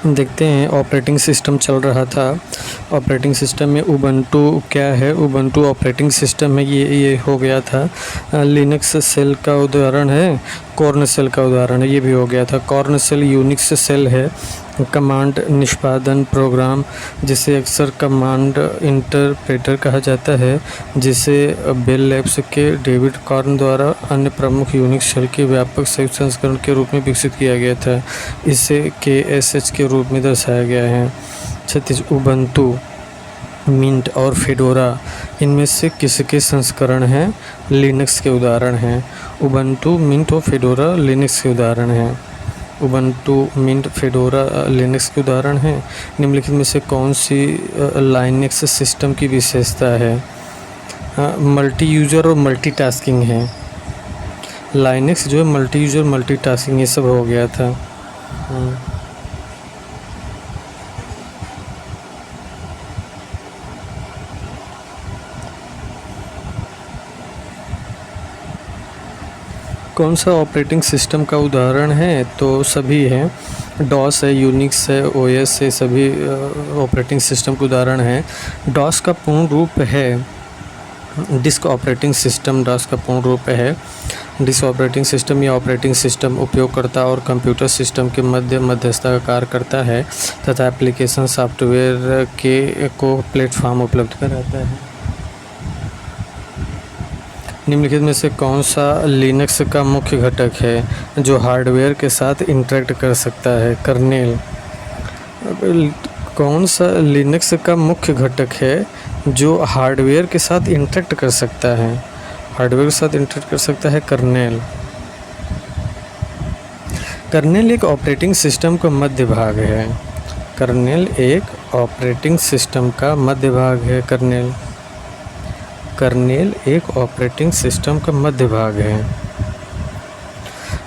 देखते हैं operating system चल रहा था। ऑपरेटिंग सिस्टम में उबंटू क्या है, उबंटू ऑपरेटिंग सिस्टम है, ये हो गया था। लिनक्स सेल का उदाहरण है, कॉर्न सेल का उदाहरण है, ये भी हो गया था। कॉर्न सेल यूनिक्स सेल है, कमांड निष्पादन प्रोग्राम, जिसे अक्सर कमांड इंटरप्रेटर कहा जाता है, जिसे बेल लैब्स के डेविड कॉर्न द्वारा अन्य प्रमुख यूनिक्स शेल के व्यापक संयुक्त संस्करण के रूप में विकसित किया गया था। इसे KSH के रूप में दर्शाया गया है। 36 उबंटू, मिंट और फेडोरा, इनमें से किसके संस्करण हैं? लिनक्स के उदाहरण हैं। उबंटू, मिंट और फेडोरा लिनक्स के उदाहरण हैं। उबंटू, मिंट, फेडोरा लिनक्स के उदाहरण हैं। निम्नलिखित में से कौन सी लाइनक्स सिस्टम की विशेषता है? मल्टी यूज़र और मल्टीटास्किंग है। लाइनक्स जो है मल्टी यूज़र, मल्टीटास्किंग, ये सब हो गया था। कौन सा ऑपरेटिंग सिस्टम का उदाहरण है? तो सभी हैं। डॉस है, यूनिक्स है, OS है, सभी ऑपरेटिंग सिस्टम के उदाहरण हैं। डॉस का पूर्ण रूप है डिस्क ऑपरेटिंग सिस्टम। डॉस का पूर्ण रूप है डिस्क ऑपरेटिंग सिस्टम। या ऑपरेटिंग सिस्टम उपयोगकर्ता और कंप्यूटर सिस्टम के मध्यस्थता का कार्य करता है तथा एप्लीकेशन सॉफ्टवेयर को प्लेटफॉर्म उपलब्ध कराता है। निम्नलिखित में से कौन सा लिनक्स का मुख्य घटक है जो हार्डवेयर के साथ इंटरेक्ट कर सकता है? कर्नेल। कौन सा लिनक्स का मुख्य घटक है जो हार्डवेयर के साथ इंटरेक्ट कर सकता है? हार्डवेयर के साथ इंटरेक्ट कर सकता है कर्नेल। कर्नेल एक ऑपरेटिंग सिस्टम का मध्य भाग है। कर्नेल एक ऑपरेटिंग सिस्टम का मध्य भाग है। कर्नेल एक ऑपरेटिंग सिस्टम का मध्य भाग है।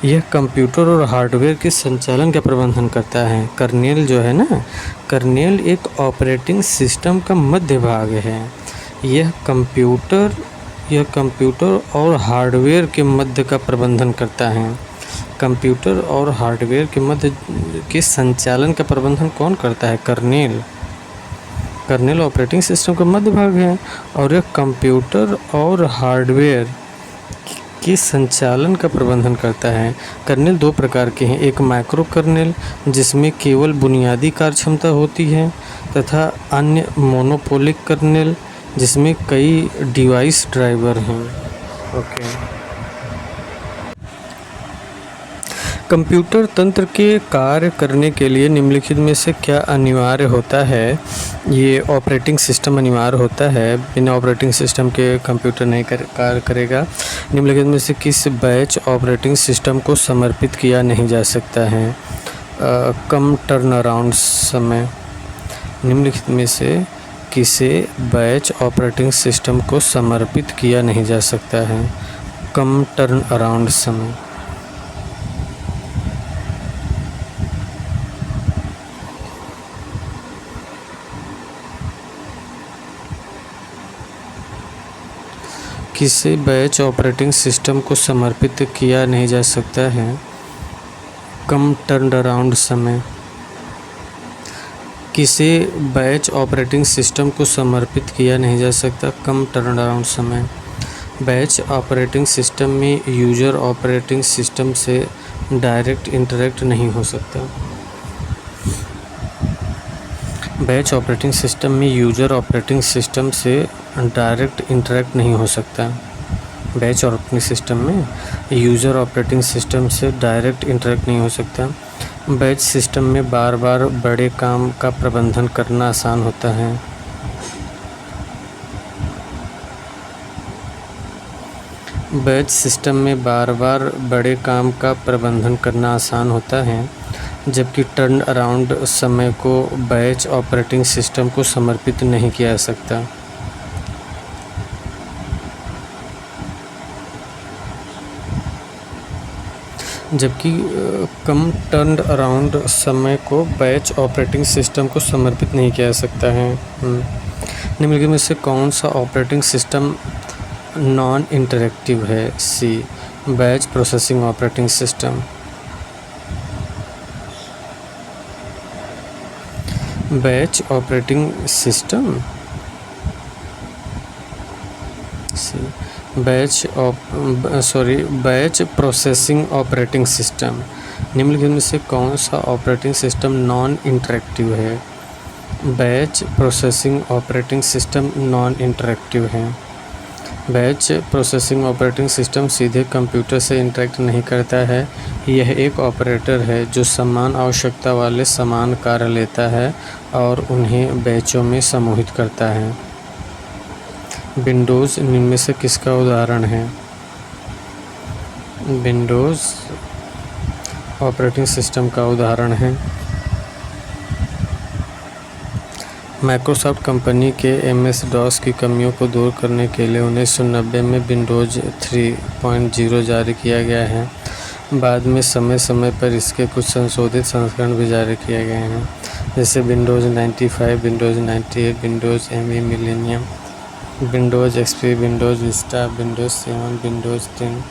यह कंप्यूटर और हार्डवेयर के संचालन का प्रबंधन करता है। कर्नेल जो है ना, कर्नेल एक ऑपरेटिंग सिस्टम का मध्य भाग है। यह कंप्यूटर और हार्डवेयर के मध्य का प्रबंधन करता है। कंप्यूटर और हार्डवेयर के मध्य के संचालन का प्रबंधन कौन करता है? कर्नेल। कर्नेल ऑपरेटिंग सिस्टम का मध्य भाग है और यह कंप्यूटर और हार्डवेयर के संचालन का प्रबंधन करता है। कर्नेल दो प्रकार के हैं, एक माइक्रो कर्नेल जिसमें केवल बुनियादी कार्यक्षमता होती है तथा अन्य मोनोपोलिक कर्नेल जिसमें कई डिवाइस ड्राइवर हैं। कंप्यूटर तंत्र के कार्य करने के लिए निम्नलिखित में से क्या अनिवार्य होता है? ये ऑपरेटिंग सिस्टम अनिवार्य होता है। बिना ऑपरेटिंग सिस्टम के कंप्यूटर नहीं कार्य करेगा। निम्नलिखित में से किस बैच ऑपरेटिंग सिस्टम को समर्पित किया नहीं जा सकता है? कम टर्न अराउंड समय। निम्नलिखित में से किसे बैच ऑपरेटिंग सिस्टम को समर्पित किया नहीं जा सकता है? कम टर्न अराउंड समय। किसे बैच ऑपरेटिंग सिस्टम को समर्पित किया नहीं जा सकता है? कम टर्न अराउंड समय। किसे बैच ऑपरेटिंग सिस्टम को समर्पित किया नहीं जा सकता? कम टर्न अराउंड समय। बैच ऑपरेटिंग सिस्टम में यूज़र ऑपरेटिंग सिस्टम से डायरेक्ट इंटरेक्ट नहीं हो सकता। बैच ऑपरेटिंग सिस्टम में यूज़र ऑपरेटिंग सिस्टम से डायरेक्ट इंटरेक्ट नहीं हो सकता। बैच ऑपरेटिंग सिस्टम में यूज़र ऑपरेटिंग सिस्टम से डायरेक्ट इंटरेक्ट नहीं हो सकता। बैच सिस्टम में बार बार बड़े काम का प्रबंधन करना आसान होता है। बैच सिस्टम में बार बार बड़े काम का प्रबंधन करना आसान होता है, जबकि टर्न अराउंड समय को बैच ऑपरेटिंग सिस्टम को समर्पित नहीं किया जा सकता। जबकि कम टर्न अराउंड समय को बैच ऑपरेटिंग सिस्टम को समर्पित नहीं किया जा सकता है। निम्नलिखित में से कौन सा ऑपरेटिंग सिस्टम नॉन इंटरेक्टिव है? C, batch processing operating system. Batch operating system, batch processing operating system. निम्नलिखित में से कौन सा ऑपरेटिंग सिस्टम नॉन इंटरेक्टिव है? Batch processing operating system non interactive है। बैच प्रोसेसिंग ऑपरेटिंग सिस्टम सीधे कंप्यूटर से इंटरेक्ट नहीं करता है। यह एक ऑपरेटर है जो समान आवश्यकता वाले समान कार्य लेता है और उन्हें बैचों में समूहित करता है। विंडोज़ निम्न में से किसका उदाहरण है? विंडोज़ ऑपरेटिंग सिस्टम का उदाहरण है। माइक्रोसॉफ्ट कंपनी के MS-DOS की कमियों को दूर करने के लिए 1990 में विंडोज़ 3.0 जारी किया गया है। बाद में समय समय पर इसके कुछ संशोधित संस्करण भी जारी किए गए हैं, जैसे Windows 95, Windows 98, Windows ME millennium, Windows XP, Windows Vista, Windows 7, Windows 10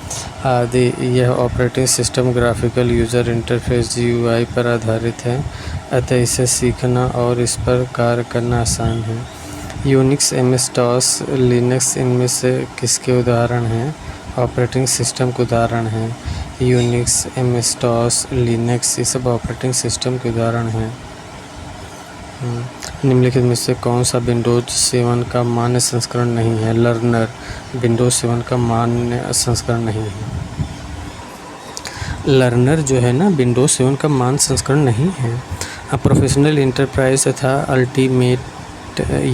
आदि। यह operating system graphical user interface GUI पर आधारित है, अतः इसे सीखना और इस पर कार्य करना आसान है। यूनिक्स, MS-DOS, लिनक्स इनमें से किसके उदाहरण हैं? ऑपरेटिंग सिस्टम के उदाहरण हैं। यूनिक्स, MS-DOS, लिनक्स ये सब ऑपरेटिंग सिस्टम के उदाहरण हैं। निम्नलिखित में से कौन सा विंडोज़ 7 का मान्य संस्करण नहीं है? लर्नर विंडोज़ 7 का मान्य संस्करण नहीं है। लर्नर जो है ना, विंडोज़ 7 का मान्य संस्करण नहीं है। प्रोफेशनल, इंटरप्राइज तथा अल्टीमेट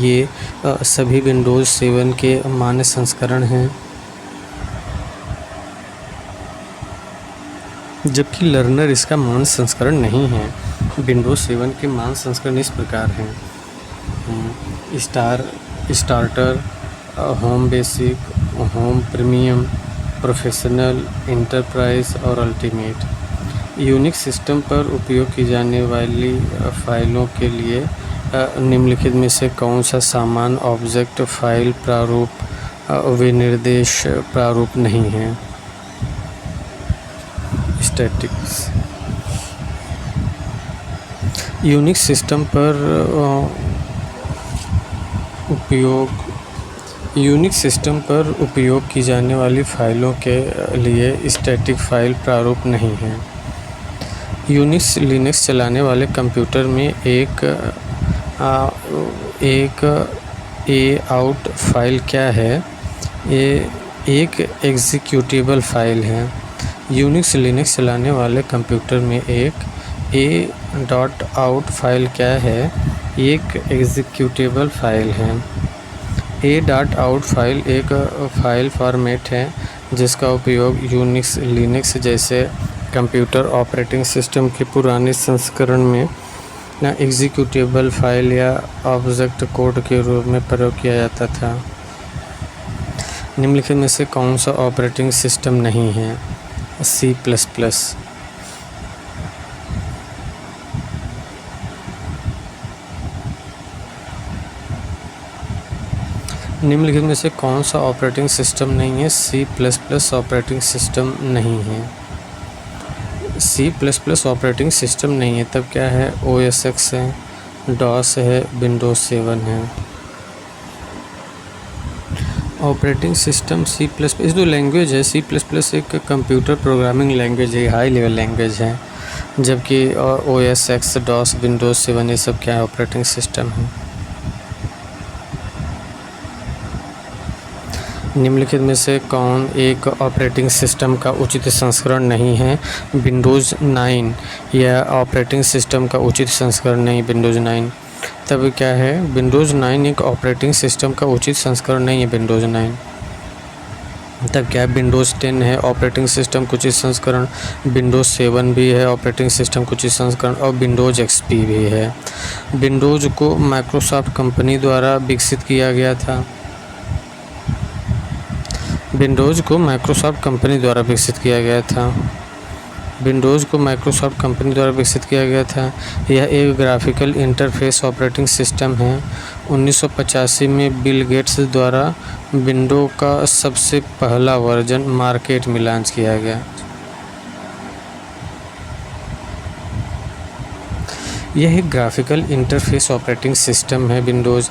ये सभी विंडोज़ 7 के मान्य संस्करण हैं, जबकि लर्नर इसका मान्य संस्करण नहीं है। विंडोज़ 7 के मान्य संस्करण इस प्रकार हैं: starter, home basic, home premium, professional, enterprise और अल्टीमेट। यूनिक्स सिस्टम पर उपयोग की जाने वाली फाइलों के लिए निम्नलिखित में से कौन सा सामान्य ऑब्जेक्ट फाइल प्रारूप विनिर्देश प्रारूप नहीं है? स्टैटिक्स। यूनिक्स सिस्टम पर उपयोग की जाने वाली फ़ाइलों के लिए स्टैटिक फ़ाइल प्रारूप नहीं है। यूनिक्स लिनक्स चलाने वाले कंप्यूटर में एक आउट फाइल क्या है? ये एक एग्जीक्यूटेबल फाइल है। यूनिक्स लिनक्स चलाने वाले कंप्यूटर में एक .out फाइल क्या है? एक एग्जीक्यूटेबल फाइल है। .out फाइल एक फाइल फॉर्मेट है जिसका उपयोग यूनिक्स लिनक्स जैसे कंप्यूटर ऑपरेटिंग सिस्टम के पुराने संस्करण में एग्जीक्यूटेबल फाइल या ऑब्जेक्ट कोड के रूप में प्रयोग किया जाता था। निम्नलिखित में से कौन सा ऑपरेटिंग सिस्टम नहीं है? C++। निम्नलिखित में से कौन सा ऑपरेटिंग सिस्टम नहीं है? C++ ऑपरेटिंग सिस्टम नहीं है। C++ ऑपरेटिंग सिस्टम नहीं है, तब क्या है? OS X है, DOS है, विंडोज़ 7 है। ऑपरेटिंग सिस्टम C++ जो लैंग्वेज है, C++ एक कंप्यूटर प्रोग्रामिंग लैंग्वेज है, हाई लेवल लैंग्वेज है, जबकि OS X, DOS, विंडोज़ 7 ये सब क्या है? ऑपरेटिंग सिस्टम है। निम्नलिखित में से कौन एक ऑपरेटिंग सिस्टम का उचित संस्करण नहीं है? विंडोज़ 9 यह ऑपरेटिंग सिस्टम का उचित संस्करण नहीं, विंडोज़ 9। तब क्या है? विंडोज़ 9 एक ऑपरेटिंग सिस्टम का उचित संस्करण नहीं है, विंडोज़ 9। तब क्या है? विंडोज़ 10 है ऑपरेटिंग सिस्टम का उचित संस्करण, विंडोज़ 7 भी है ऑपरेटिंग सिस्टम का उचित संस्करण और विंडोज़ XP भी है। विंडोज़ को माइक्रोसॉफ्ट कंपनी द्वारा विकसित किया गया था। विंडोज़ को माइक्रोसॉफ्ट कंपनी द्वारा विकसित किया गया था। विंडोज़ को माइक्रोसॉफ्ट कंपनी द्वारा विकसित किया गया था। यह एक ग्राफिकल इंटरफेस ऑपरेटिंग सिस्टम है। 1985 में बिल गेट्स द्वारा विंडो का सबसे पहला वर्जन मार्केट में लॉन्च किया गया। यह एक ग्राफिकल इंटरफेस ऑपरेटिंग सिस्टम है विंडोज़।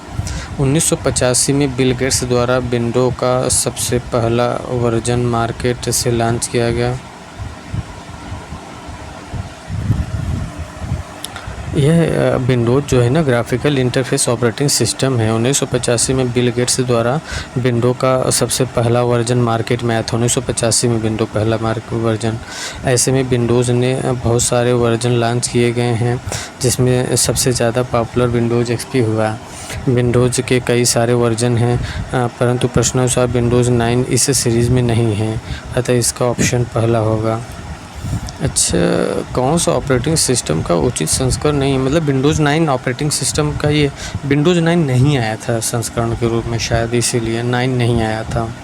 1985 में बिल गेट्स द्वारा विंडो का सबसे पहला वर्जन मार्केट से लॉन्च किया गया। यह विंडोज़ जो है ना ग्राफिकल इंटरफेस ऑपरेटिंग सिस्टम है। 1985 में बिल गेट्स द्वारा विंडो का सबसे पहला वर्जन मार्केट में आया था। 1985 में विंडो पहला वर्जन। ऐसे में विंडोज़ ने बहुत सारे वर्जन लॉन्च किए गए हैं, जिसमें सबसे ज़्यादा पॉपुलर विंडोज़ एक्सपी हुआ। विंडोज़ के कई सारे वर्जन हैं, परंतु प्रश्नानुसार विंडोज़ 9 इस सीरीज़ में नहीं है, अतः इसका ऑप्शन पहला होगा। अच्छा, कौन सा ऑपरेटिंग सिस्टम का उचित संस्करण नहीं, मतलब विंडोज़ 9 ऑपरेटिंग सिस्टम का ये विंडोज़ 9 नहीं आया था संस्करण के रूप में, शायद इसीलिए 9 नहीं आया था।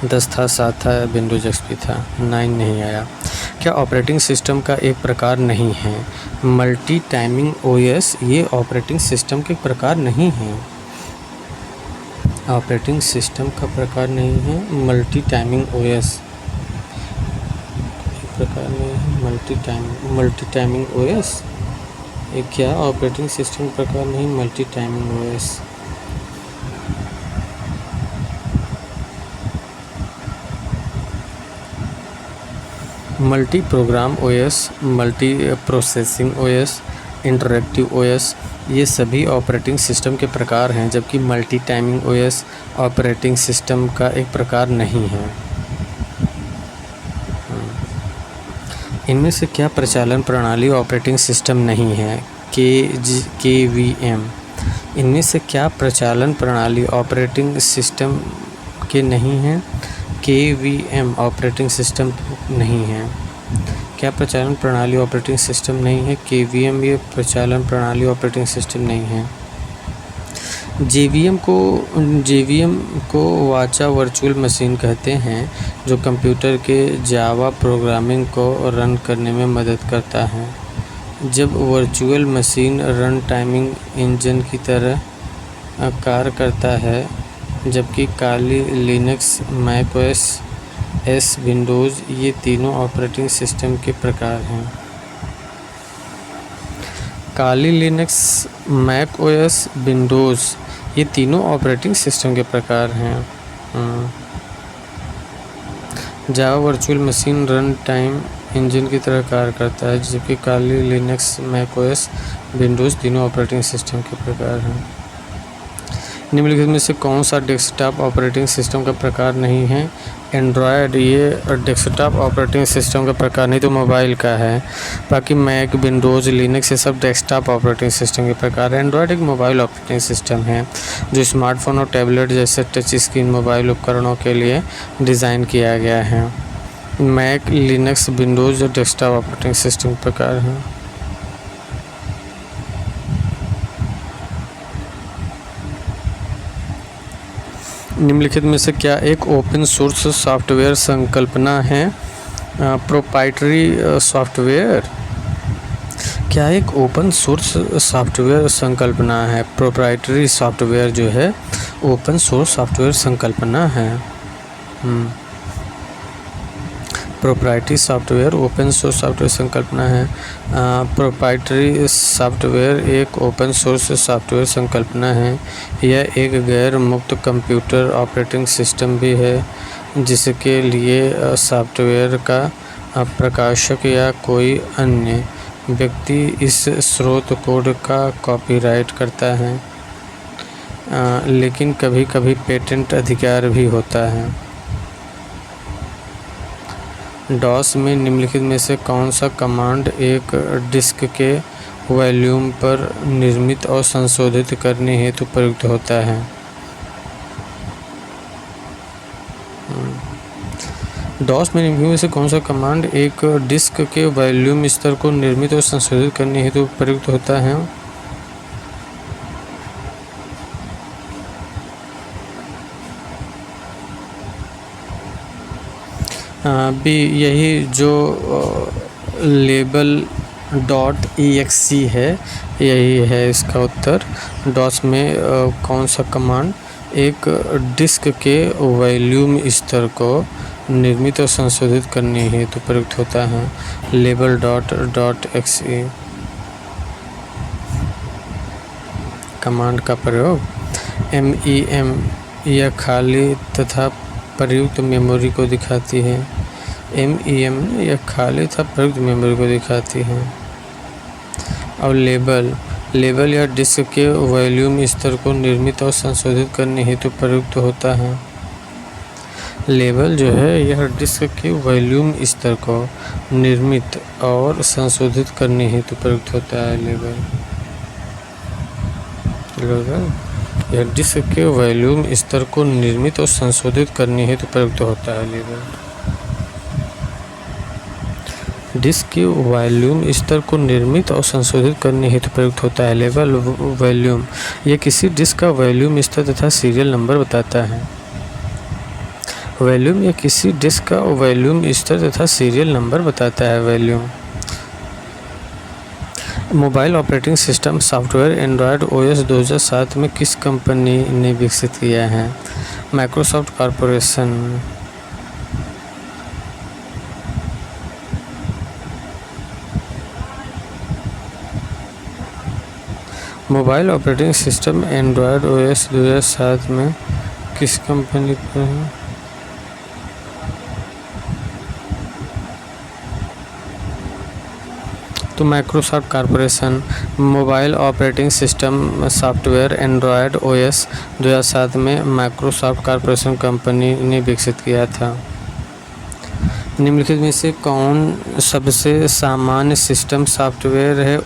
10 था, 7 था, विंडोज़ एक्सपी था, 9 नहीं आया। क्या ऑपरेटिंग सिस्टम का एक प्रकार नहीं है? मल्टी टाइमिंग ओएस ये ऑपरेटिंग सिस्टम के प्रकार नहीं है। ऑपरेटिंग सिस्टम का प्रकार नहीं है मल्टी टाइमिंग ओएस, प्रकार में मल्टी टाइमिंग ओएस ये क्या ऑपरेटिंग सिस्टम प्रकार नहीं multi timing OS. Multi programme OS, multi processing OS, interactive OS ये सभी ऑपरेटिंग सिस्टम के प्रकार हैं, जबकि multi timing OS operating system का एक प्रकार नहीं है। इनमें से क्या प्रचालन प्रणाली ऑपरेटिंग सिस्टम नहीं है? KVM। इनमें से क्या प्रचालन प्रणाली ऑपरेटिंग सिस्टम के नहीं हैं? KVM ऑपरेटिंग सिस्टम नहीं है। क्या प्रचालन प्रणाली ऑपरेटिंग सिस्टम नहीं है? KVM ये प्रचालन प्रणाली ऑपरेटिंग सिस्टम नहीं है। JVM को वाचा वर्चुअल मशीन कहते हैं, जो कंप्यूटर के जावा प्रोग्रामिंग को रन करने में मदद करता है। जब virtual machine run timing engine की तरह कार्य करता है, जबकि काली लिनक्स, मैक ओएस, विंडोज़ ये तीनों ऑपरेटिंग सिस्टम के प्रकार हैं। काली लिनक्स, मैक ओएस, विंडोज़ ये तीनों ऑपरेटिंग सिस्टम के प्रकार हैं। Java virtual machine run time engine की तरह कार्य करता है, जबकि काली लिनक्स, मैक ओएस, विंडोज़ तीनों ऑपरेटिंग सिस्टम के प्रकार हैं। निम्नलिखित में से कौन सा डेस्कटॉप ऑपरेटिंग सिस्टम का प्रकार नहीं है? एंड्रॉयड ये डेस्कटॉप ऑपरेटिंग सिस्टम का प्रकार नहीं तो मोबाइल का है। बाकी मैक, विंडोज़, लिनक्स ये सब डेस्कटॉप ऑपरेटिंग सिस्टम के प्रकार है। एंड्रॉयड एक मोबाइल ऑपरेटिंग सिस्टम है, जो स्मार्टफोन और टैबलेट जैसे टच स्क्रीन मोबाइल उपकरणों के लिए डिज़ाइन किया गया है। Mac, Linux, Windows desktop operating system के प्रकार हैं। निम्नलिखित में से क्या एक ओपन सोर्स सॉफ्टवेयर संकल्पना है? Proprietary software. क्या एक ओपन सोर्स सॉफ्टवेयर संकल्पना है? प्रोप्राइटरी सॉफ्टवेयर जो है ओपन सोर्स सॉफ्टवेयर संकल्पना है। Proprietary software open source software संकल्पना है। प्रोप्राइटरी सॉफ्टवेयर एक ओपन सोर्स सॉफ्टवेयर संकल्पना है। यह एक गैर मुक्त कंप्यूटर ऑपरेटिंग सिस्टम भी है, जिसके लिए सॉफ्टवेयर का प्रकाशक या कोई अन्य व्यक्ति इस स्रोत कोड का कॉपीराइट करता है, लेकिन कभी कभी पेटेंट अधिकार भी होता है। डॉस में निम्नलिखित में से कौन सा कमांड एक डिस्क के वॉल्यूम पर निर्मित और संशोधित करने हेतु प्रयुक्त होता है? डॉस में निम्नलिखित में से कौन सा कमांड एक डिस्क के वॉल्यूम स्तर को निर्मित और संशोधित करने हेतु प्रयुक्त होता है? भी यही जो label.exe है, यही है इसका उत्तर। डॉस में कौन सा कमांड एक डिस्क के वॉल्यूम स्तर को निर्मित और संशोधित करने हेतु प्रयुक्त होता है? label.exe। कमांड का प्रयोग। MEM यह खाली तथा प्रयुक्त मेमोरी को दिखाती है। MEM यह खाली तथा प्रयुक्त मेमोरी को दिखाती है। और लेबल यह डिस्क के वॉल्यूम स्तर को निर्मित और संशोधित करने हेतु प्रयुक्त होता है। लेबल जो है यह डिस्क के वॉल्यूम स्तर को निर्मित और संशोधित करने हेतु प्रयुक्त होता है। लेबल यह डिस्क के वॉल्यूम स्तर को निर्मित और संशोधित करने हेतु प्रयुक्त होता है। लेबल डिस्क के वॉल्यूम स्तर को निर्मित और संशोधित करने हेतु प्रयुक्त होता है। लेबल वॉल्यूम यह किसी डिस्क का वॉल्यूम स्तर तथा सीरियल नंबर बताता है। वॉल्यूम या किसी डिस्क का वॉल्यूम स्तर तथा सीरियल नंबर बताता है। Volume mobile operating system software Android OS 2007 में किस कंपनी ने विकसित किया है? Microsoft corporation. Mobile operating system Android OS 2007 में किस कंपनी पर है? तो Microsoft corporation. Mobile operating system software Android OS 2007 में माइक्रोसॉफ्ट कॉरपोरेशन कंपनी ने विकसित किया था। निम्नलिखित में से कौन सबसे सामान्य सिस्टम सॉफ्टवेयर है?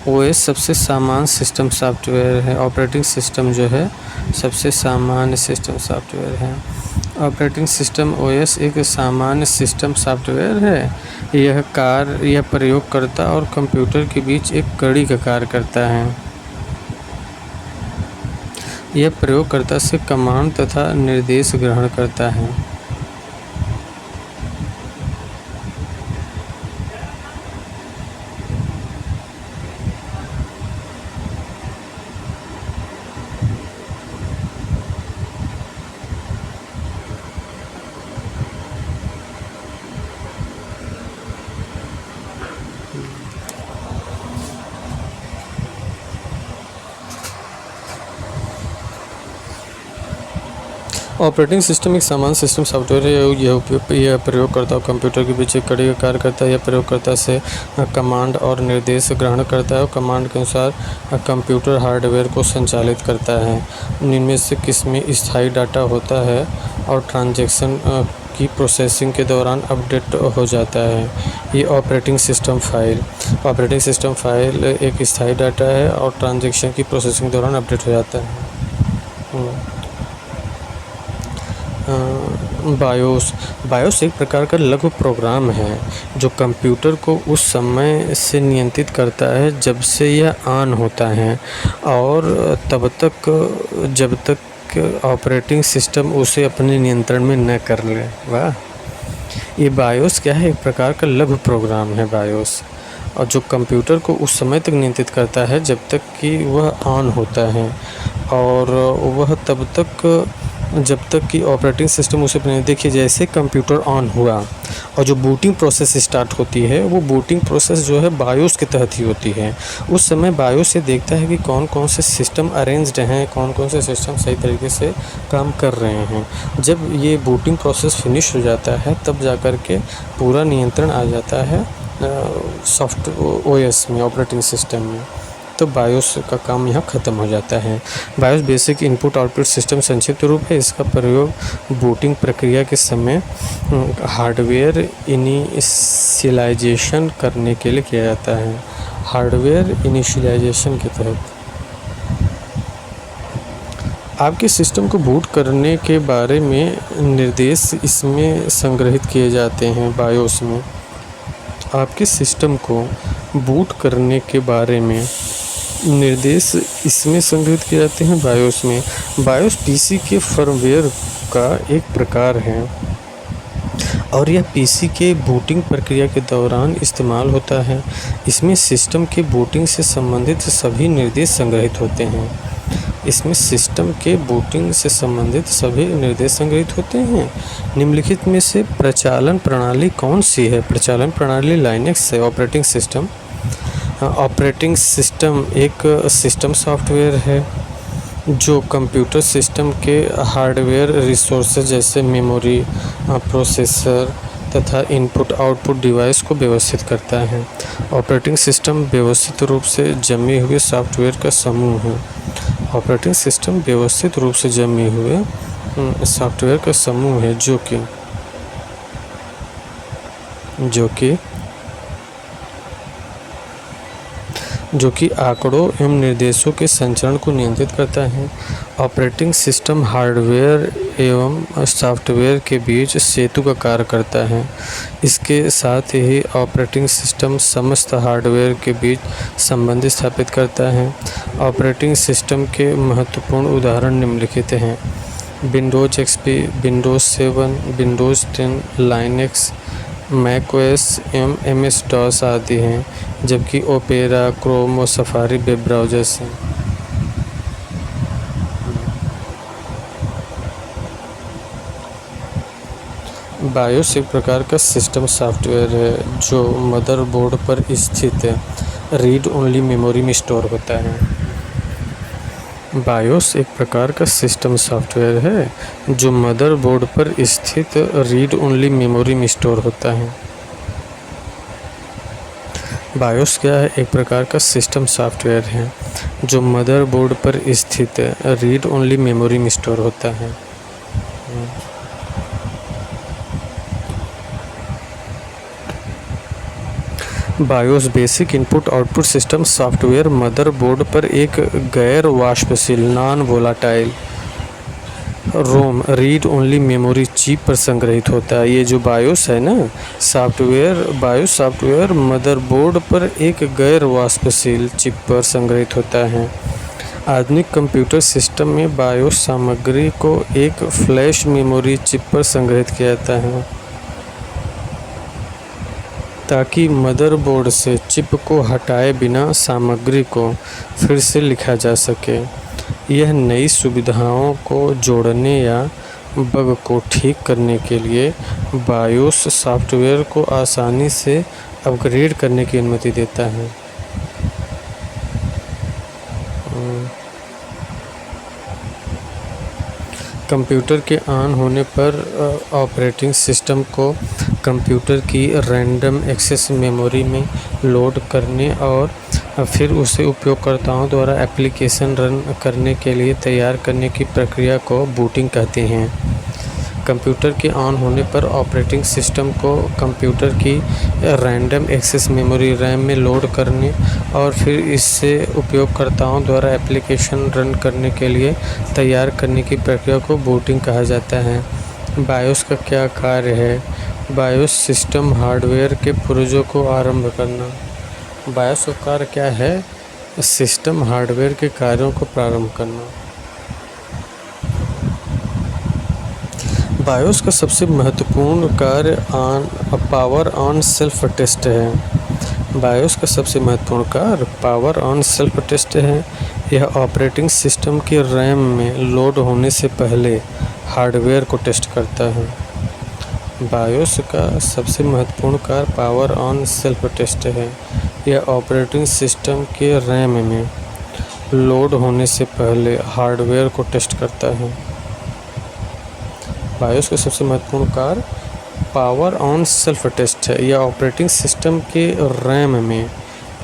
OS सबसे सामान्य सिस्टम सॉफ्टवेयर है। ऑपरेटिंग सिस्टम जो है सबसे सामान्य सिस्टम सॉफ्टवेयर है। ऑपरेटिंग सिस्टम OS एक सामान्य सिस्टम सॉफ्टवेयर है। यह प्रयोगकर्ता और कंप्यूटर के बीच एक कड़ी का कार्य करता है। यह प्रयोगकर्ता से कमांड तथा निर्देश ग्रहण करता है। ऑपरेटिंग सिस्टम एक सामान्य सिस्टम सॉफ्टवेयर है। यह प्रयोगकर्ता और कंप्यूटर के बीच एक कड़ी का कार्य करता है। यह प्रयोगकर्ता से कमांड और निर्देश ग्रहण करता है और कमांड के अनुसार कंप्यूटर हार्डवेयर को संचालित करता है। इनमें से किसमें स्थायी डाटा होता है और ट्रांजैक्शन की प्रोसेसिंग के दौरान अपडेट हो जाता है? ये ऑपरेटिंग सिस्टम फाइल एक स्थायी डाटा है और ट्रांजैक्शन की प्रोसेसिंग के दौरान अपडेट हो जाता है। बायोस एक प्रकार का लघु प्रोग्राम है जो कंप्यूटर को उस समय से नियंत्रित करता है जब से यह ऑन होता है और तब तक जब तक ऑपरेटिंग सिस्टम उसे अपने नियंत्रण में न कर ले। वाह, ये बायोस क्या है? एक प्रकार का लघु प्रोग्राम है बायोस, और जो कंप्यूटर को उस समय तक नियंत्रित करता है जब तक कि वह ऑन होता है और वह तब तक जब तक कि ऑपरेटिंग सिस्टम उसे अपने। देखिए, जैसे कंप्यूटर ऑन हुआ और जो बूटिंग प्रोसेस स्टार्ट होती है वो बूटिंग प्रोसेस जो है बायोस के तहत ही होती है। उस समय बायोस ये देखता है कि कौन कौन से सिस्टम अरेंज्ड हैं, कौन कौन से सिस्टम सही तरीके से काम कर रहे हैं। जब ये बूटिंग प्रोसेस फिनिश हो जाता है तब जा कर के पूरा नियंत्रण आ जाता है सॉफ्ट OS में, ऑपरेटिंग सिस्टम में। तो बायोस का काम यहाँ ख़त्म हो जाता है। BIOS basic input output system संक्षिप्त रूप है। इसका प्रयोग बूटिंग प्रक्रिया के समय हार्डवेयर इनिशियलाइजेशन करने के लिए किया जाता है। हार्डवेयर इनिशियलाइजेशन के तहत आपके सिस्टम को बूट करने के बारे में निर्देश इसमें संग्रहित किए जाते हैं। बायोस में आपके सिस्टम को बूट करने के बारे में निर्देश इसमें संग्रहित किए जाते हैं। बायोस पीसी के फर्मवेयर का एक प्रकार है और यह पीसी के बूटिंग प्रक्रिया के दौरान इस्तेमाल होता है। इसमें सिस्टम के बूटिंग से संबंधित सभी निर्देश संग्रहित होते हैं। निम्नलिखित में से प्रचालन प्रणाली कौन सी है? प्रचालन प्रणाली लाइनक्स है। ऑपरेटिंग सिस्टम ऑपरेटिंग सिस्टम एक सिस्टम सॉफ्टवेयर है जो कंप्यूटर सिस्टम के हार्डवेयर रिसोर्सेज जैसे मेमोरी, प्रोसेसर तथा इनपुट आउटपुट डिवाइस को व्यवस्थित करता है। ऑपरेटिंग सिस्टम व्यवस्थित रूप से जमे हुए सॉफ्टवेयर का समूह है। ऑपरेटिंग सिस्टम व्यवस्थित रूप से जमे हुए सॉफ्टवेयर का समूह है जो कि आंकड़ों एवं निर्देशों के संचरण को नियंत्रित करता है। ऑपरेटिंग सिस्टम हार्डवेयर एवं सॉफ्टवेयर के बीच सेतु का कार्य करता है। इसके साथ ही ऑपरेटिंग सिस्टम समस्त हार्डवेयर के बीच संबंध स्थापित करता है। ऑपरेटिंग सिस्टम के महत्वपूर्ण उदाहरण निम्नलिखित हैं: Windows XP, Windows 7, Windows 10, Linux, macOS एवं एमएस डॉस आदि हैं, जबकि ओपेरा, क्रोम और सफारी वेब ब्राउज़र्स हैं। बायोस एक प्रकार का सिस्टम सॉफ्टवेयर है जो मदरबोर्ड पर स्थित रीड ओनली मेमोरी में स्टोर होता है। बायोस एक प्रकार का सिस्टम सॉफ्टवेयर है जो मदरबोर्ड पर स्थित रीड ओनली मेमोरी में स्टोर होता है। बायोस क्या है? एक प्रकार का सिस्टम सॉफ्टवेयर है जो मदरबोर्ड पर स्थित रीड ओनली मेमोरी में स्टोर होता है। BIOS basic input output system software motherboard पर एक गैर वाष्पशील नॉन वोलाटाइल रोम रीड ओनली मेमोरी चिप पर संग्रहित होता है। ये जो बायोस है ना बायोस सॉफ्टवेयर मदरबोर्ड पर एक गैर वाष्पशील चिप पर संग्रहित होता है। आधुनिक कंप्यूटर सिस्टम में बायोस सामग्री को एक फ्लैश मेमोरी चिप पर संग्रहित किया जाता है ताकि मदरबोर्ड से चिप को हटाए बिना सामग्री को फिर से लिखा जा सके। यह नई सुविधाओं को जोड़ने या बग को ठीक करने के लिए बायोस सॉफ्टवेयर को आसानी से अपग्रेड करने की अनुमति देता है। कंप्यूटर के ऑन होने पर ऑपरेटिंग सिस्टम को कंप्यूटर की रैंडम एक्सेस मेमोरी में लोड करने और फिर उसे उपयोगकर्ताओं द्वारा एप्लीकेशन रन करने के लिए तैयार करने की प्रक्रिया को बूटिंग कहते हैं। कंप्यूटर के ऑन होने पर ऑपरेटिंग सिस्टम को कंप्यूटर की रैंडम एक्सेस मेमोरी रैम में लोड करने और फिर इससे उपयोगकर्ताओं द्वारा एप्लीकेशन रन करने के लिए तैयार करने की प्रक्रिया को बूटिंग कहा जाता है। बायोस का क्या कार्य है? बायोस सिस्टम हार्डवेयर के पुर्जों को आरंभ करना। बायोस का कार्य क्या है? सिस्टम हार्डवेयर के कार्यों को प्रारंभ करना। बायोस का सबसे महत्वपूर्ण कार्य पावर ऑन सेल्फ टेस्ट है। बायोस का सबसे महत्वपूर्ण कार्य पावर ऑन सेल्फ टेस्ट है। यह ऑपरेटिंग सिस्टम के रैम में लोड होने से पहले हार्डवेयर को टेस्ट करता है। बायोस का सबसे महत्वपूर्ण कार्य पावर ऑन सेल्फ टेस्ट है। यह ऑपरेटिंग सिस्टम के रैम में लोड होने से पहले हार्डवेयर को टेस्ट करता है। बायोस का सबसे महत्वपूर्ण कार्य पावर ऑन सेल्फ टेस्ट है। यह ऑपरेटिंग सिस्टम के रैम में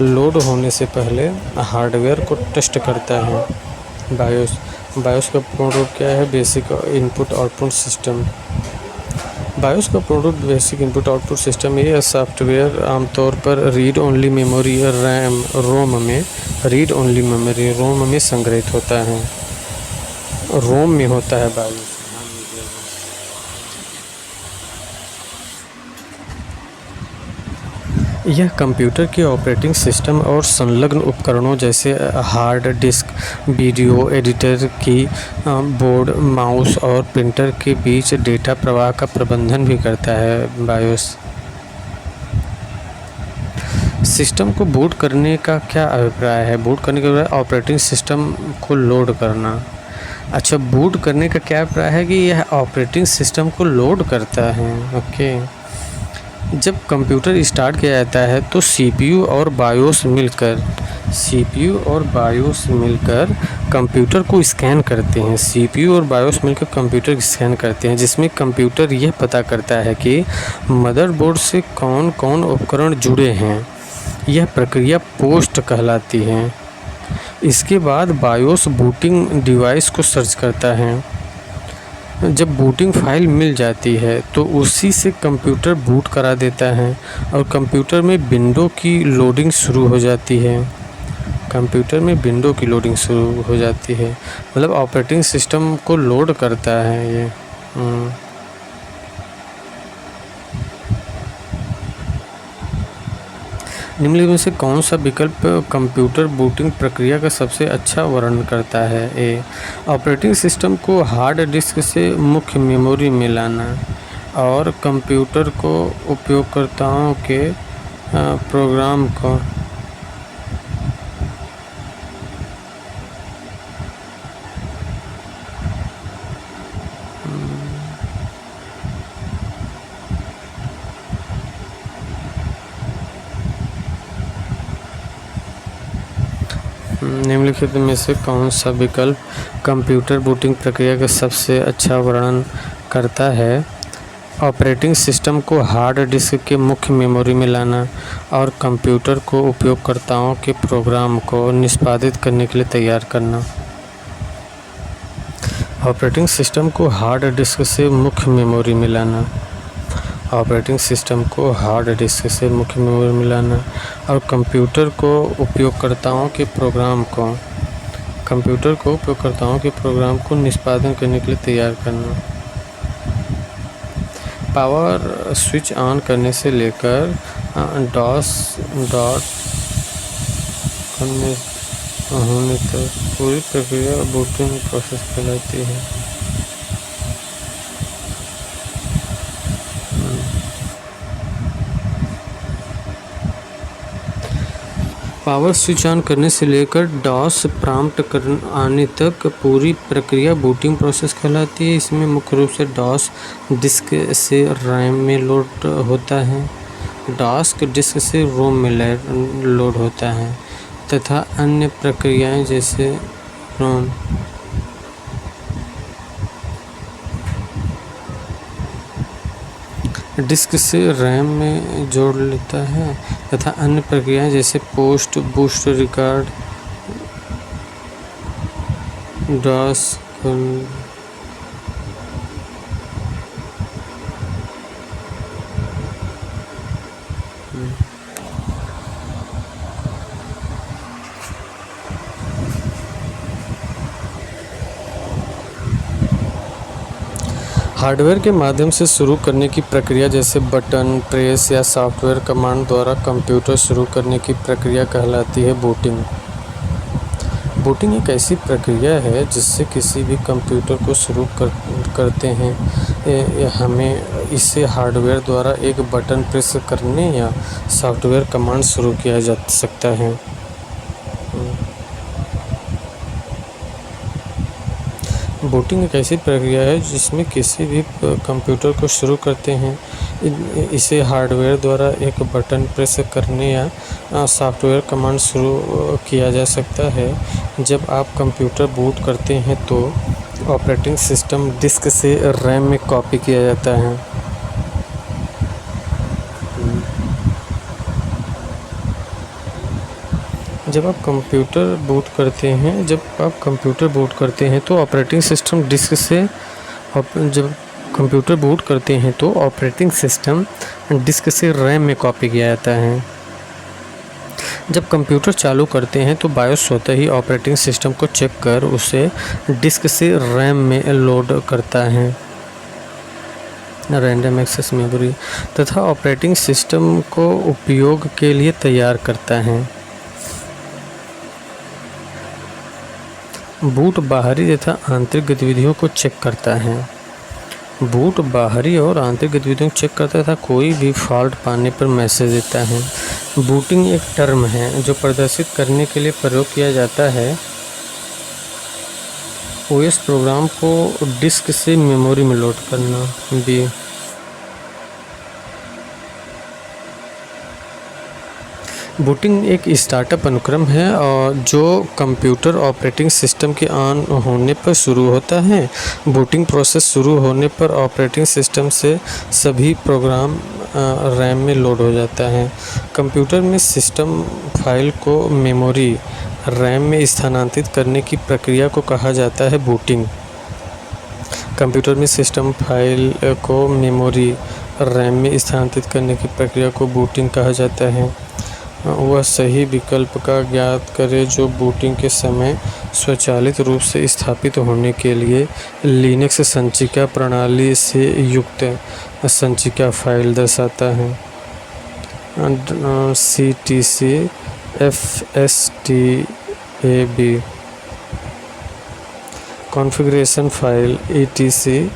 लोड होने से पहले हार्डवेयर को टेस्ट करता है। बायोस का पूर्ण रूप क्या है? Basic input output system. BIOS का पूर्ण रूप बेसिक इनपुट आउटपुट सिस्टम यह सॉफ्टवेयर आमतौर पर रीड ओनली मेमोरी रोम में संग्रहित होता है। रोम में होता है बायोस। यह कंप्यूटर के ऑपरेटिंग सिस्टम और संलग्न उपकरणों जैसे हार्ड डिस्क, वीडियो एडिटर की बोर्ड, माउस और प्रिंटर के बीच डेटा प्रवाह का प्रबंधन भी करता है। बायोस सिस्टम को बूट करने का क्या अभिप्राय है? बूट करने के बाद ऑपरेटिंग सिस्टम को लोड करना। अच्छा, बूट करने का क्या अभिप्राय है कि यह ऑपरेटिंग सिस्टम को लोड करता है। ओके, जब कंप्यूटर स्टार्ट किया जाता है तो सीपीयू और बायोस मिलकर कंप्यूटर को स्कैन करते हैं। सीपीयू और बायोस मिलकर कंप्यूटर स्कैन करते हैं, जिसमें कंप्यूटर यह पता करता है कि मदरबोर्ड से कौन कौन उपकरण जुड़े हैं। यह प्रक्रिया पोस्ट कहलाती है। इसके बाद बायोस बूटिंग डिवाइस को सर्च करता है। जब बूटिंग फाइल मिल जाती है तो उसी से कंप्यूटर बूट करा देता है और कंप्यूटर में विंडो की लोडिंग शुरू हो जाती है। मतलब ऑपरेटिंग सिस्टम को लोड करता है ये। निम्नलिखित में से कौन सा विकल्प कंप्यूटर बूटिंग प्रक्रिया का सबसे अच्छा वर्णन करता है? ए, ऑपरेटिंग सिस्टम को हार्ड डिस्क से मुख्य मेमोरी में लाना और कंप्यूटर को उपयोगकर्ताओं के प्रोग्राम को निम्नलिखित में से कौन सा विकल्प कंप्यूटर बूटिंग प्रक्रिया का सबसे अच्छा वर्णन करता है? ऑपरेटिंग सिस्टम को हार्ड डिस्क के मुख्य मेमोरी में लाना और कंप्यूटर को उपयोगकर्ताओं के प्रोग्राम को निष्पादित करने के लिए तैयार करना। ऑपरेटिंग सिस्टम को हार्ड डिस्क से मुख्य मेमोरी में लाना और कंप्यूटर को उपयोगकर्ताओं के प्रोग्राम को निष्पादन करने के लिए तैयार करना। पावर स्विच ऑन करने से लेकर डॉस होने तक पूरी प्रक्रिया बूटिंग प्रोसेस कहलाती है। पावर स्विच ऑन करने से लेकर डॉस प्रॉम्प्ट आने तक पूरी प्रक्रिया बूटिंग प्रोसेस कहलाती है। इसमें मुख्य रूप से डॉस डिस्क से रैम में लोड होता है, डॉस डिस्क से रोम में लोड होता है तथा अन्य प्रक्रियाएं जैसे रोम डिस्क से रैम में जोड़ लेता है तथा अन्य प्रक्रियाएं जैसे post boost record DOS hardware के माध्यम से शुरू करने की प्रक्रिया जैसे बटन प्रेस या सॉफ्टवेयर कमांड द्वारा कंप्यूटर शुरू करने की प्रक्रिया कहलाती है बूटिंग। बूटिंग एक ऐसी प्रक्रिया है जिससे किसी भी कंप्यूटर को शुरू करते हैं हमें इसे हार्डवेयर द्वारा एक बटन प्रेस करने या सॉफ्टवेयर कमांड शुरू किया जा सकता है। बूटिंग एक ऐसी प्रक्रिया है जिसमें किसी भी कंप्यूटर को शुरू करते हैं इसे हार्डवेयर द्वारा एक बटन प्रेस करने या सॉफ्टवेयर कमांड शुरू किया जा सकता है। जब आप कंप्यूटर बूट करते हैं तो ऑपरेटिंग सिस्टम डिस्क से रैम में कॉपी किया जाता है। जब आप कंप्यूटर बूट करते हैं तो ऑपरेटिंग सिस्टम डिस्क से रैम में कॉपी किया जाता है। जब कंप्यूटर चालू करते हैं तो बायोस स्वतः ही ऑपरेटिंग सिस्टम को चेक कर उसे डिस्क से रैम में लोड करता है, रैंडम एक्सेस मेमोरी, तथा ऑपरेटिंग सिस्टम को उपयोग के लिए तैयार करता है। बूट बाहरी तथा आंतरिक गतिविधियों को चेक करता है। बूट बाहरी और आंतरिक गतिविधियों को चेक करता था, कोई भी फॉल्ट पाने पर मैसेज देता है। बूटिंग एक टर्म है जो प्रदर्शित करने के लिए प्रयोग किया जाता है ओएस प्रोग्राम को डिस्क से मेमोरी में लोड करना। बी बूटिंग एक स्टार्टअप अनुक्रम है और जो कंप्यूटर ऑपरेटिंग सिस्टम के ऑन होने पर शुरू होता है। बूटिंग प्रोसेस शुरू होने पर ऑपरेटिंग सिस्टम से सभी प्रोग्राम रैम में लोड हो जाता है। कंप्यूटर में सिस्टम फाइल को मेमोरी रैम में स्थानांतरित करने की प्रक्रिया को कहा जाता है बूटिंग। कंप्यूटर में सिस्टम फाइल को मेमोरी रैम में स्थानांतरित करने की प्रक्रिया को बूटिंग कहा जाता है। वह सही विकल्प का ज्ञात करे जो बूटिंग के समय स्वचालित रूप से स्थापित होने के लिए लिनक्स संचिका प्रणाली से युक्त संचिका फाइल दर्शाता है। CTC FSTAB configuration file ETC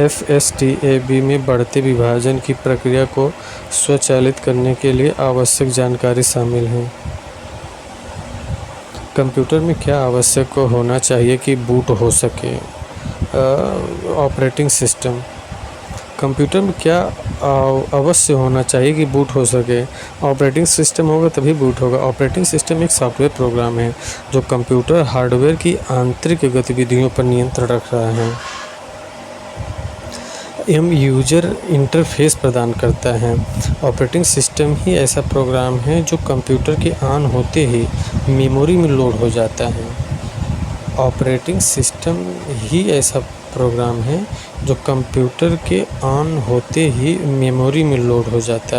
FSTAB में बढ़ते विभाजन की प्रक्रिया को स्वचालित करने के लिए आवश्यक जानकारी शामिल है। कंप्यूटर में क्या आवश्यक होना चाहिए कि बूट हो सके? Operating system. कंप्यूटर में क्या अवश्य होना चाहिए कि बूट हो सके? ऑपरेटिंग सिस्टम होगा तभी बूट होगा। ऑपरेटिंग सिस्टम एक सॉफ्टवेयर प्रोग्राम है जो कंप्यूटर हार्डवेयर की आंतरिक गतिविधियों पर नियंत्रण रख रहा है एवं यूजर इंटरफेस प्रदान करता है। ऑपरेटिंग सिस्टम ही ऐसा प्रोग्राम है जो कंप्यूटर के ऑन होते ही मेमोरी में लोड हो जाता है। ऑपरेटिंग सिस्टम ही ऐसा प्रोग्राम है जो कंप्यूटर के ऑन होते ही मेमोरी में लोड हो जाता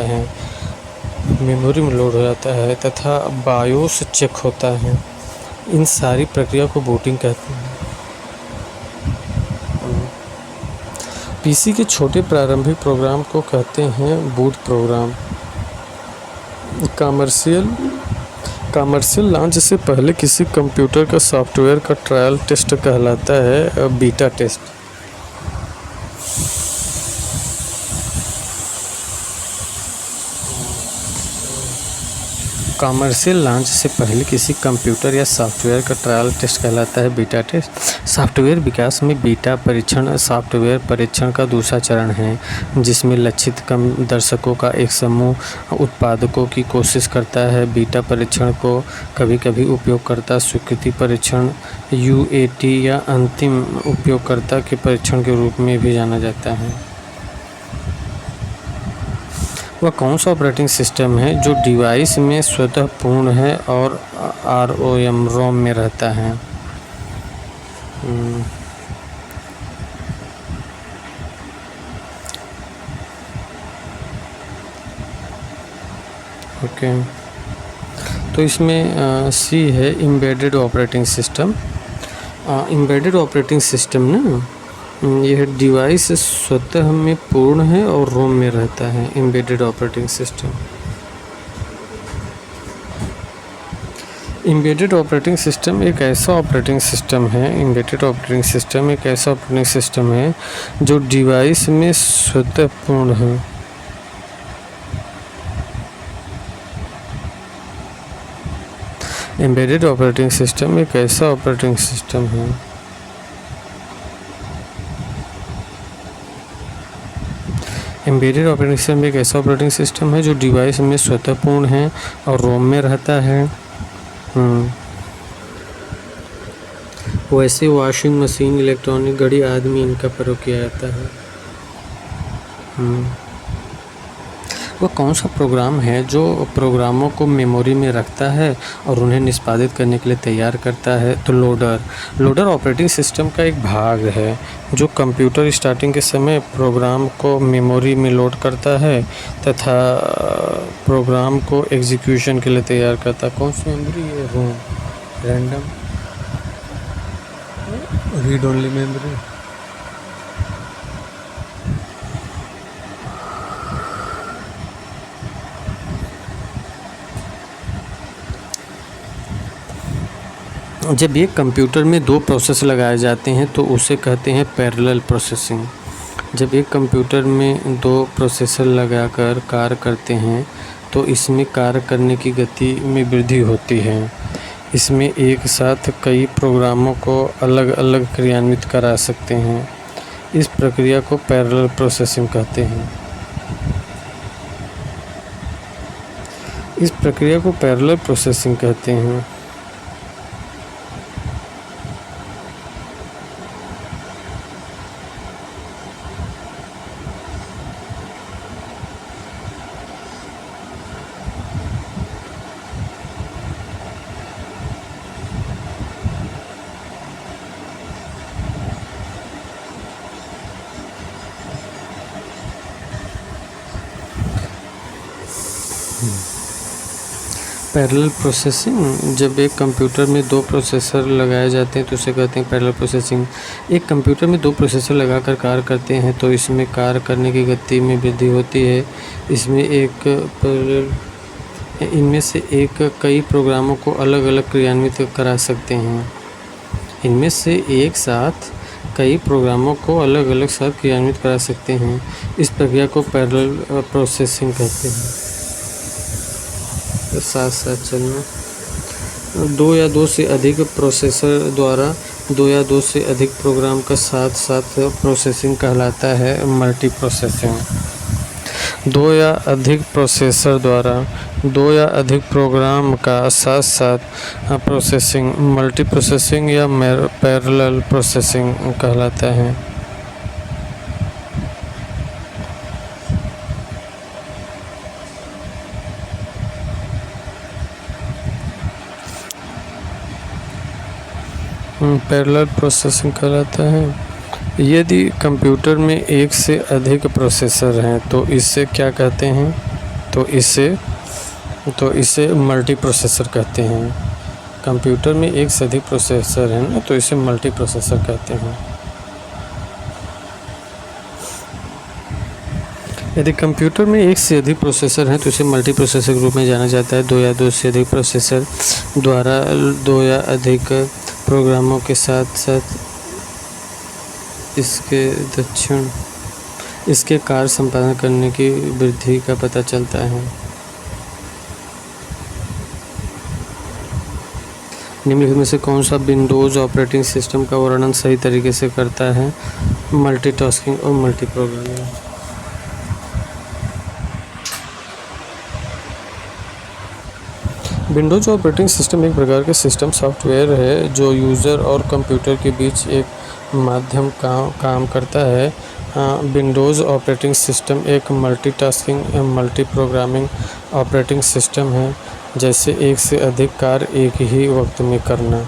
है तथा बायोस चेक होता है। इन सारी प्रक्रिया को बूटिंग कहते हैं। पीसी के छोटे प्रारंभिक प्रोग्राम को कहते हैं बूट प्रोग्राम। कमर्शियल लॉन्च से पहले किसी कंप्यूटर का सॉफ्टवेयर का ट्रायल टेस्ट कहलाता है बीटा टेस्ट। कमर्शियल लॉन्च से पहले किसी कंप्यूटर या सॉफ्टवेयर का ट्रायल टेस्ट कहलाता है बीटा टेस्ट। सॉफ्टवेयर विकास में बीटा परीक्षण सॉफ्टवेयर परीक्षण का दूसरा चरण है जिसमें लक्षित कम दर्शकों का एक समूह उत्पादकों की कोशिश करता है। बीटा परीक्षण को कभी कभी उपयोगकर्ता स्वीकृति परीक्षण UAT या अंतिम उपयोगकर्ता के परीक्षण के रूप में भी जाना जाता है। वह कौन सा ऑपरेटिंग सिस्टम है जो डिवाइस में स्वतः पूर्ण है और रोम में रहता है? ओके, तो इसमें C है embedded operating system. Embedded operating system ना यह डिवाइस स्वतः में पूर्ण है और रोम में रहता है। एम्बेडेड ऑपरेटिंग सिस्टम एक ऐसा ऑपरेटिंग सिस्टम है जो डिवाइस में स्वतः पूर्ण है। एम्बेडेड ऑपरेटिंग सिस्टम एक ऐसा ऑपरेटिंग सिस्टम है एम्बेडेड ऑपरेटिंग सिस्टम एक ऐसा ऑपरेटिंग सिस्टम है जो डिवाइस में स्वतः पूर्ण है और रोम में रहता है। वैसे वॉशिंग मशीन, इलेक्ट्रॉनिक घड़ी आदि में इनका प्रयोग किया जाता है। वह कौन सा प्रोग्राम है जो प्रोग्रामों को मेमोरी में रखता है और उन्हें निष्पादित करने के लिए तैयार करता है? तो लोडर ऑपरेटिंग सिस्टम का एक भाग है जो कंप्यूटर स्टार्टिंग के समय प्रोग्राम को मेमोरी में लोड करता है तथा प्रोग्राम को एग्जीक्यूशन के लिए तैयार करता है। कौन सी मेमोरी है? रोम, रैंडम रीड ओनली मेमोरी। जब एक कंप्यूटर में दो प्रोसेस लगाए जाते हैं तो उसे कहते हैं पैरेलल प्रोसेसिंग। जब एक कंप्यूटर में दो प्रोसेसर लगाकर कार्य करते हैं तो इसमें कार्य करने की गति में वृद्धि होती है। इसमें एक साथ कई प्रोग्रामों को अलग अलग क्रियान्वित करा सकते हैं। इस प्रक्रिया को पैरेलल प्रोसेसिंग कहते हैं। इस प्रक्रिया को पैरेलल प्रोसेसिंग कहते हैं। पैरेलल प्रोसेसिंग, जब एक कंप्यूटर में दो प्रोसेसर लगाए जाते हैं तो उसे कहते हैं पैरेलल प्रोसेसिंग। एक कंप्यूटर में दो प्रोसेसर लगाकर कार्य करते हैं तो इसमें कार्य करने की गति में वृद्धि होती है। इनमें से एक कई प्रोग्रामों को अलग अलग क्रियान्वित करा सकते हैं। इनमें से एक साथ कई प्रोग्रामों को अलग अलग साथ क्रियान्वित करा सकते हैं। इस प्रक्रिया को पैरेलल प्रोसेसिंग कहते हैं। साथ साथ चलना, दो या दो से अधिक प्रोसेसर द्वारा दो या दो से अधिक प्रोग्राम का साथ साथ प्रोसेसिंग कहलाता है मल्टी प्रोसेसिंग। दो या अधिक प्रोसेसर द्वारा दो या अधिक प्रोग्राम का साथ साथ प्रोसेसिंग मल्टी प्रोसेसिंग या पैरेलल प्रोसेसिंग कहलाता है। पैरेलल प्रोसेसिंग कहलाता है। यदि कंप्यूटर में एक से अधिक प्रोसेसर हैं तो इसे क्या कहते हैं? तो इसे मल्टी प्रोसेसर कहते हैं। कंप्यूटर में एक से अधिक प्रोसेसर हैं ना, तो इसे मल्टी प्रोसेसर कहते हैं। यदि कंप्यूटर में एक से अधिक प्रोसेसर हैं तो इसे मल्टी प्रोसेसर के रूप में जाना जाता है। दो या दो से अधिक प्रोसेसर द्वारा दो या अधिक प्रोग्रामों के साथ साथ इसके कार्य संपादन करने की वृद्धि का पता चलता है। निम्नलिखित में से कौन सा विंडोज़ ऑपरेटिंग सिस्टम का वर्णन सही तरीके से करता है? मल्टीटास्किंग और multi programming. Windows operating system एक प्रकार के सिस्टम सॉफ्टवेयर है जो यूज़र और कंप्यूटर के बीच एक माध्यम काम करता है। विंडोज़ ऑपरेटिंग सिस्टम एक multitasking multi programming operating system है, जैसे एक से अधिक कार्य एक ही वक्त में करना।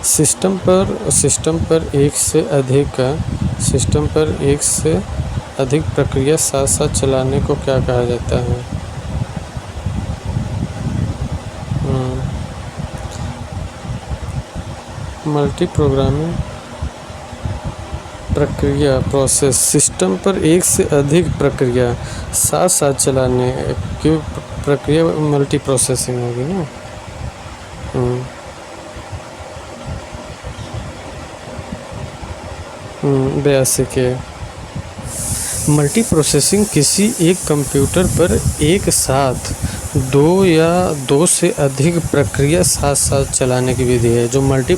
सिस्टम पर एक से अधिक प्रक्रिया साथ साथ चलाने को क्या कहा जाता है? मल्टी प्रोग्रामिंग प्रक्रिया प्रोसेस। सिस्टम पर एक से अधिक प्रक्रिया साथ साथ चलाने की प्रक्रिया मल्टी प्रोसेसिंग होगी ना। 82 के मल्टी प्रोसेसिंग किसी एक कंप्यूटर पर एक साथ दो या दो से अधिक प्रक्रिया साथ साथ चलाने की विधि है। जो मल्टी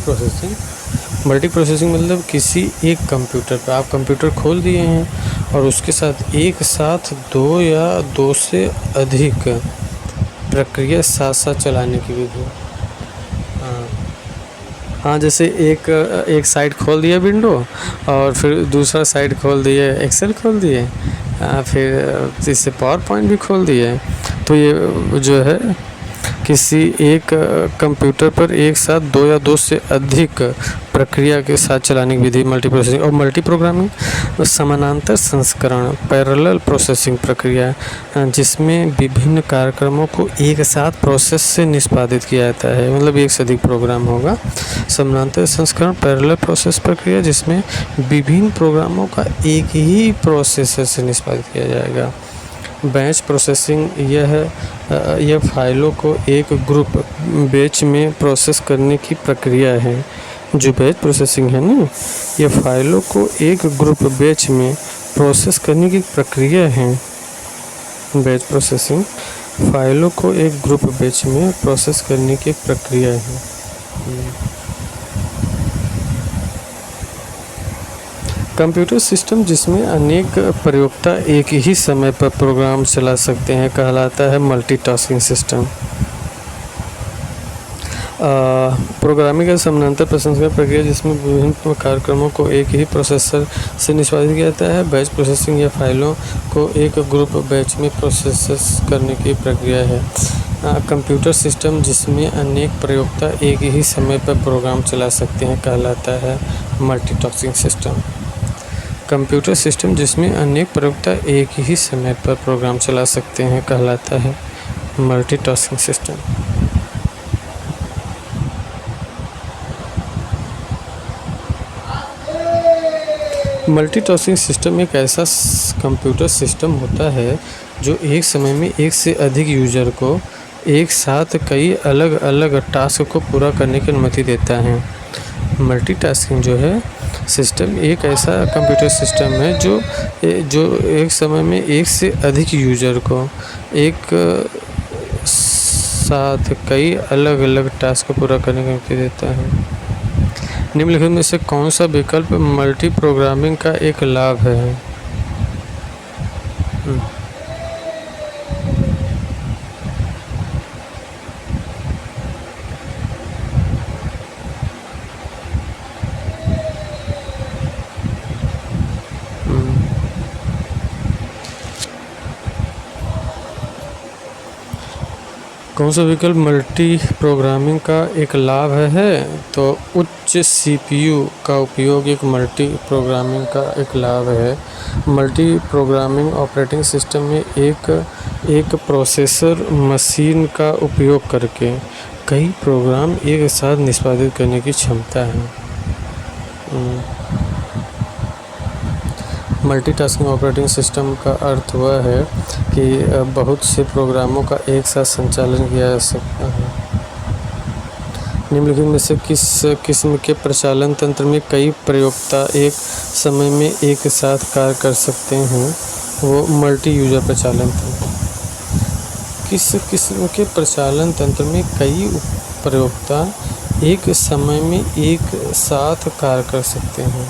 प्रोसेसिंग मतलब किसी एक कंप्यूटर पर आप कंप्यूटर खोल दिए हैं और उसके साथ एक साथ दो या दो से अधिक प्रक्रिया साथ साथ चलाने की विधि। हाँ, जैसे एक साइट खोल दिया विंडो और फिर दूसरा साइट खोल दिए, एक्सेल खोल दिए, फिर इससे पावर पॉइंट भी खोल दिए। तो ये जो है किसी एक कंप्यूटर पर एक साथ दो या दो से अधिक प्रक्रिया के साथ चलाने की विधि मल्टी प्रोसेसिंग। और मल्टी प्रोग्रामिंग समानांतर संस्करण पैरेलल प्रोसेसिंग प्रक्रिया, जिसमें विभिन्न कार्यक्रमों को एक साथ प्रोसेस से निष्पादित किया जाता है, मतलब एक से अधिक प्रोग्राम होगा। समानांतर संस्करण पैरेलल प्रोसेस प्रक्रिया जिसमें विभिन्न प्रोग्रामों का एक ही प्रोसेसर से निष्पादित किया जाएगा। बैच प्रोसेसिंग यह फाइलों को एक ग्रुप बैच में प्रोसेस करने की प्रक्रिया है। जो बैच प्रोसेसिंग है ना, यह फाइलों को एक ग्रुप बैच में प्रोसेस करने की प्रक्रिया है। बैच प्रोसेसिंग फाइलों को एक ग्रुप बैच में प्रोसेस करने की प्रक्रिया है। कंप्यूटर सिस्टम जिसमें अनेक प्रयोक्ता एक ही समय पर प्रोग्राम चला सकते हैं कहलाता है मल्टीटास्किंग सिस्टम। प्रोग्रामिंग का समानांतर प्रसंस्करण प्रक्रिया जिसमें विभिन्न कार्यक्रमों को एक ही प्रोसेसर से निष्पादित किया जाता है। बैच प्रोसेसिंग या फाइलों को एक ग्रुप बैच में प्रोसेस करने की प्रक्रिया है। कंप्यूटर सिस्टम जिसमें अनेक प्रयोक्ता एक ही समय पर प्रोग्राम चला सकते हैं कहलाता है मल्टीटास्किंग सिस्टम। कंप्यूटर सिस्टम जिसमें अनेक प्रयोक्ता एक ही समय पर प्रोग्राम चला सकते हैं कहलाता है मल्टीटास्किंग सिस्टम। मल्टीटास्किंग सिस्टम एक ऐसा कंप्यूटर सिस्टम होता है जो एक समय में एक से अधिक यूजर को एक साथ कई अलग अलग टास्क को पूरा करने की अनुमति देता है। मल्टीटास्किंग जो है सिस्टम एक ऐसा कंप्यूटर सिस्टम है जो एक समय में एक से अधिक यूजर को एक साथ कई अलग अलग टास्क को पूरा करने की अनुमति देता है। निम्नलिखित में से कौन सा विकल्प मल्टी प्रोग्रामिंग का एक लाभ है? कौन सा विकल्प मल्टी प्रोग्रामिंग का एक लाभ है? तो उच्च सीपीयू का उपयोग एक मल्टी प्रोग्रामिंग का एक लाभ है। मल्टी प्रोग्रामिंग ऑपरेटिंग सिस्टम में एक प्रोसेसर मशीन का उपयोग करके कई प्रोग्राम एक साथ निष्पादित करने की क्षमता है। मल्टीटास्किंग ऑपरेटिंग सिस्टम का अर्थ वह है कि बहुत से प्रोग्रामों का एक साथ संचालन किया जा सकता है। निम्नलिखित में से किस किस्म के प्रचालन तंत्र में कई प्रयोक्ता एक समय में एक साथ कार्य कर सकते हैं? वो मल्टी यूजर प्रचालन तंत्र। किस किस्म के प्रचालन तंत्र में कई प्रयोक्ता एक समय में एक साथ कार्य कर सकते हैं?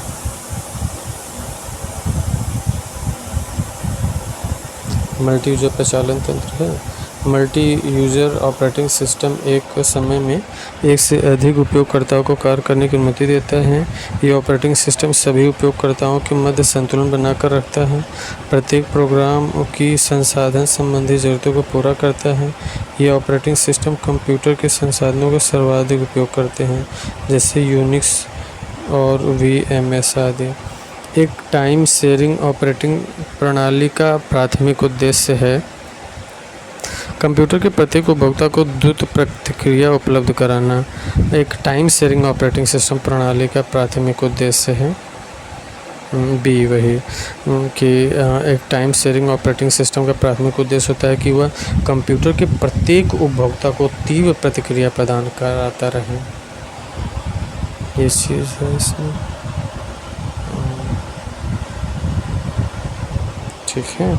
मल्टी यूजर प्रचालन तंत्र है। मल्टी यूजर ऑपरेटिंग सिस्टम एक समय में एक से अधिक उपयोगकर्ताओं को कार्य करने की अनुमति देता है। ये ऑपरेटिंग सिस्टम सभी उपयोगकर्ताओं के मध्य संतुलन बनाकर रखता है। प्रत्येक प्रोग्राम की संसाधन संबंधी ज़रूरतों को पूरा करता है। ये ऑपरेटिंग सिस्टम कंप्यूटर के संसाधनों का सर्वाधिक उपयोग करते हैं, जैसे यूनिक्स और VMS आदि। एक टाइम शेयरिंग ऑपरेटिंग प्रणाली का प्राथमिक उद्देश्य है कंप्यूटर के प्रत्येक उपभोक्ता को द्रुत प्रतिक्रिया उपलब्ध कराना। एक टाइम शेयरिंग ऑपरेटिंग सिस्टम प्रणाली का प्राथमिक उद्देश्य है कि एक टाइम शेयरिंग ऑपरेटिंग सिस्टम का प्राथमिक उद्देश्य होता है कि वह कंप्यूटर के प्रत्येक उपभोक्ता को तीव्र प्रतिक्रिया प्रदान कराता रहे। ये चीज़ है इसमें, ठीक है।